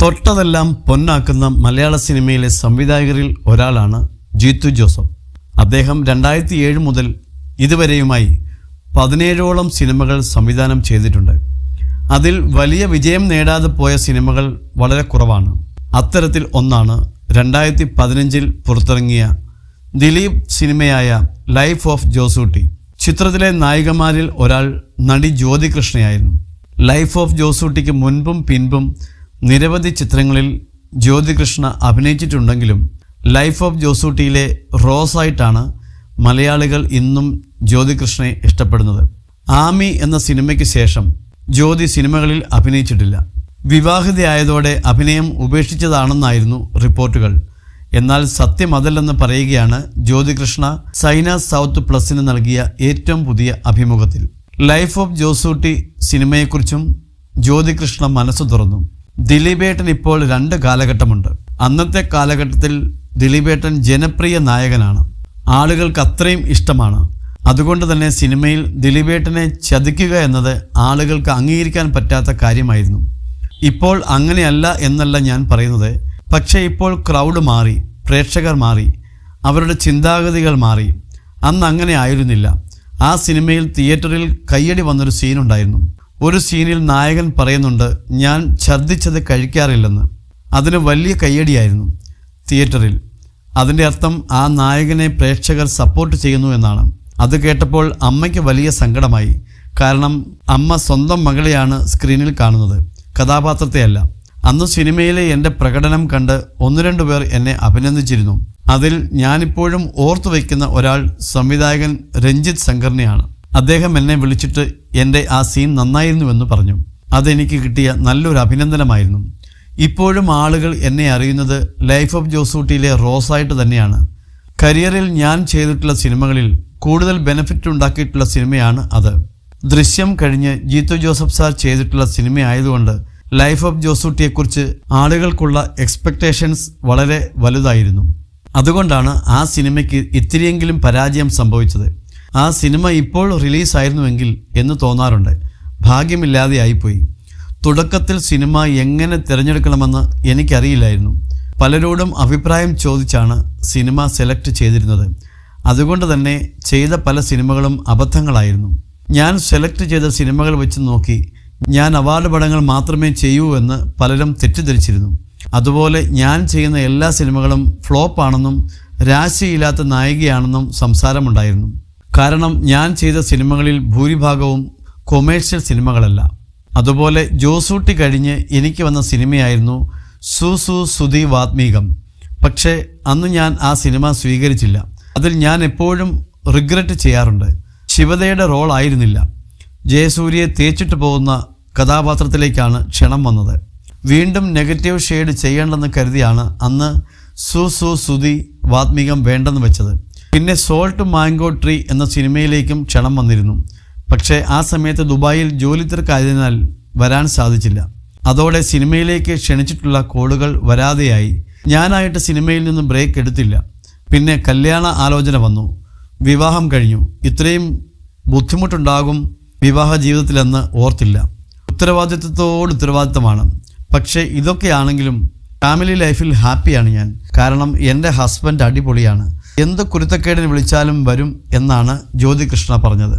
തൊട്ടതെല്ലാം പൊന്നാക്കുന്ന മലയാള സിനിമയിലെ സംവിധായകരിൽ ഒരാളാണ് ജീത്തു ജോസഫ്. അദ്ദേഹം 2007 മുതൽ ഇതുവരെയുമായി 17ഓളം സിനിമകൾ സംവിധാനം ചെയ്തിട്ടുണ്ട്. അതിൽ വലിയ വിജയം നേടാതെ പോയ സിനിമകൾ വളരെ കുറവാണ്. അത്തരത്തിൽ ഒന്നാണ് 2015 പുറത്തിറങ്ങിയ ദിലീപ് സിനിമയായ ലൈഫ് ഓഫ് ജോസൂട്ടി. ചിത്രത്തിലെ നായികമാരിൽ ഒരാൾ നടി ജ്യോതികൃഷ്ണയായിരുന്നു. ലൈഫ് ഓഫ് ജോസൂട്ടിക്ക് മുൻപും പിൻപും നിരവധി ചിത്രങ്ങളിൽ ജ്യോതികൃഷ്ണ അഭിനയിച്ചിട്ടുണ്ടെങ്കിലും ലൈഫ് ഓഫ് ജോസൂട്ടിയിലെ റോസായിട്ടാണ് മലയാളികൾ ഇന്നും ജ്യോതികൃഷ്ണയെ ഇഷ്ടപ്പെടുന്നത്. ആമി എന്ന സിനിമയ്ക്ക് ശേഷം ജ്യോതി സിനിമകളിൽ അഭിനയിച്ചിട്ടില്ല. വിവാഹിതയായതോടെ അഭിനയം ഉപേക്ഷിച്ചതാണെന്നായിരുന്നു റിപ്പോർട്ടുകൾ. എന്നാൽ സത്യം അതല്ലെന്ന് പറയുകയാണ് ജ്യോതികൃഷ്ണ സൈന സൗത്ത് പ്ലസിന് നൽകിയ ഏറ്റവും പുതിയ അഭിമുഖത്തിൽ. ലൈഫ് ഓഫ് ജോസൂട്ടി സിനിമയെക്കുറിച്ചും ജ്യോതികൃഷ്ണ മനസ്സ് തുറന്നു. ദിലീപേട്ടൻ ഇപ്പോൾ 2 കാലഘട്ടമുണ്ട്. അന്നത്തെ കാലഘട്ടത്തിൽ ദിലീപേട്ടൻ ജനപ്രിയ നായകനാണ്, ആളുകൾക്ക് അത്രയും ഇഷ്ടമാണ്. അതുകൊണ്ട് തന്നെ സിനിമയിൽ ദിലീപേട്ടനെ ചതിക്കുക എന്നത് ആളുകൾക്ക് അംഗീകരിക്കാൻ പറ്റാത്ത കാര്യമായിരുന്നു. ഇപ്പോൾ അങ്ങനെയല്ല എന്നല്ല ഞാൻ പറയുന്നത്. പക്ഷേ ഇപ്പോൾ ക്രൗഡ് മാറി, പ്രേക്ഷകർ മാറി, അവരുടെ ചിന്താഗതികൾ മാറി. അന്ന് അങ്ങനെ ആയിരുന്നില്ല. ആ സിനിമയിൽ തിയേറ്ററിൽ കയ്യടി വന്നൊരു സീനുണ്ടായിരുന്നു. ഒരു സീനിൽ നായകൻ പറയുന്നുണ്ട്, ഞാൻ ഛർദ്ദിച്ചത് കഴിക്കാറില്ലെന്ന്. അതിന് വലിയ കയ്യടിയായിരുന്നു തിയേറ്ററിൽ. അതിൻ്റെ അർത്ഥം ആ നായകനെ പ്രേക്ഷകർ സപ്പോർട്ട് ചെയ്യുന്നു എന്നാണ്. അത് കേട്ടപ്പോൾ അമ്മയ്ക്ക് വലിയ സങ്കടമായി. കാരണം അമ്മ സ്വന്തം മകളെയാണ് സ്ക്രീനിൽ കാണുന്നത്, കഥാപാത്രത്തെയല്ല. അന്ന് സിനിമയിലെ എൻ്റെ പ്രകടനം കണ്ട് 1-2 പേർ എന്നെ അഭിനന്ദിച്ചിരുന്നു. അതിൽ ഞാനിപ്പോഴും ഓർത്തു വയ്ക്കുന്ന ഒരാൾ സംവിധായകൻ രഞ്ജിത്ത് ശങ്കറിനെയാണ്. അദ്ദേഹം എന്നെ വിളിച്ചിട്ട് എൻ്റെ ആ സീൻ നന്നായിരുന്നുവെന്ന് പറഞ്ഞു. അതെനിക്ക് കിട്ടിയ നല്ലൊരു അഭിനന്ദനമായിരുന്നു. ഇപ്പോഴും ആളുകൾ എന്നെ അറിയുന്നത് ലൈഫ് ഓഫ് ജോസൂട്ടിയിലെ റോസായിട്ട് തന്നെയാണ്. കരിയറിൽ ഞാൻ ചെയ്തിട്ടുള്ള സിനിമകളിൽ കൂടുതൽ ബെനിഫിറ്റ് ഉണ്ടാക്കിയിട്ടുള്ള സിനിമയാണ് അത്. ദൃശ്യം കഴിഞ്ഞ് ജീത്തു ജോസഫ് സാർ ചെയ്തിട്ടുള്ള സിനിമയായതുകൊണ്ട് ലൈഫ് ഓഫ് ജോസൂട്ടിയെക്കുറിച്ച് ആളുകൾക്കുള്ള എക്സ്പെക്റ്റേഷൻസ് വളരെ വലുതായിരുന്നു. അതുകൊണ്ടാണ് ആ സിനിമയ്ക്ക് ഇത്തിരിയെങ്കിലും പരാജയം സംഭവിച്ചത്. ആ സിനിമ ഇപ്പോൾ റിലീസായിരുന്നുവെങ്കിൽ എന്ന് തോന്നാറുണ്ട്. ഭാഗ്യമില്ലാതെ ആയിപ്പോയി. തുടക്കത്തിൽ സിനിമ എങ്ങനെ തിരഞ്ഞെടുക്കണമെന്ന് എനിക്കറിയില്ലായിരുന്നു. പലരോടും അഭിപ്രായം ചോദിച്ചാണ് സിനിമ സെലക്ട് ചെയ്തിരുന്നത്. അതുകൊണ്ട് തന്നെ ചെയ്ത പല സിനിമകളും അബദ്ധങ്ങളായിരുന്നു. ഞാൻ സെലക്ട് ചെയ്ത സിനിമകൾ വെച്ച് നോക്കി ഞാൻ അവാർഡ് പടങ്ങൾ മാത്രമേ ചെയ്യൂ എന്ന് പലരും തെറ്റിദ്ധരിച്ചിരുന്നു. അതുപോലെ ഞാൻ ചെയ്യുന്ന എല്ലാ സിനിമകളും ഫ്ലോപ്പാണെന്നും രാശിയില്ലാത്ത നായികയാണെന്നും സംസാരമുണ്ടായിരുന്നു. കാരണം ഞാൻ ചെയ്ത സിനിമകളിൽ ഭൂരിഭാഗവും കൊമേഴ്ഷ്യൽ സിനിമകളല്ല. അതുപോലെ ജോസൂട്ടി കഴിഞ്ഞ് എനിക്ക് വന്ന സിനിമയായിരുന്നു സുധി വാത്മീകം. പക്ഷേ അന്ന് ഞാൻ ആ സിനിമ സ്വീകരിച്ചില്ല. അതിൽ ഞാൻ എപ്പോഴും റിഗ്രറ്റ് ചെയ്യാറുണ്ട്. ശിവതയുടെ റോൾ ആയിരുന്നില്ല. ജയസൂര്യയെ തേച്ചിട്ട് പോകുന്ന കഥാപാത്രത്തിലേക്കാണ് ക്ഷണം വന്നത്. വീണ്ടും നെഗറ്റീവ് ഷെയ്ഡ് ചെയ്യേണ്ടെന്ന് കരുതിയാണ് അന്ന് സുധി വാത്മീകം വേണ്ടെന്ന് വെച്ചത്. പിന്നെ സോൾട്ട് മാംഗോ ട്രീ എന്ന സിനിമയിലേക്കും ക്ഷണം വന്നിരുന്നു. പക്ഷേ ആ സമയത്ത് ദുബായിൽ ജോലി തിരക്കായതിനാൽ വരാൻ സാധിച്ചില്ല. അതോടെ സിനിമയിലേക്ക് ക്ഷണിച്ചിട്ടുള്ള കോളുകൾ വരാതെയായി. ഞാനായിട്ട് സിനിമയിൽ നിന്ന് ബ്രേക്ക് എടുത്തില്ല. പിന്നെ കല്യാണ ആലോചന വന്നു, വിവാഹം കഴിഞ്ഞു. ഇത്രയും ബുദ്ധിമുട്ടുണ്ടാകും വിവാഹ ജീവിതത്തിലെന്ന് ഓർത്തില്ല. ഉത്തരവാദിത്വമാണ്. പക്ഷേ ഇതൊക്കെയാണെങ്കിലും ഫാമിലി ലൈഫിൽ ഹാപ്പിയാണ് ഞാൻ. കാരണം എൻ്റെ ഹസ്ബൻഡ് അടിപൊളിയാണ്. എന്ത് കുരുത്തക്കേടിന് വിളിച്ചാലും വരും എന്നാണ് ജ്യോതികൃഷ്ണ പറഞ്ഞത്.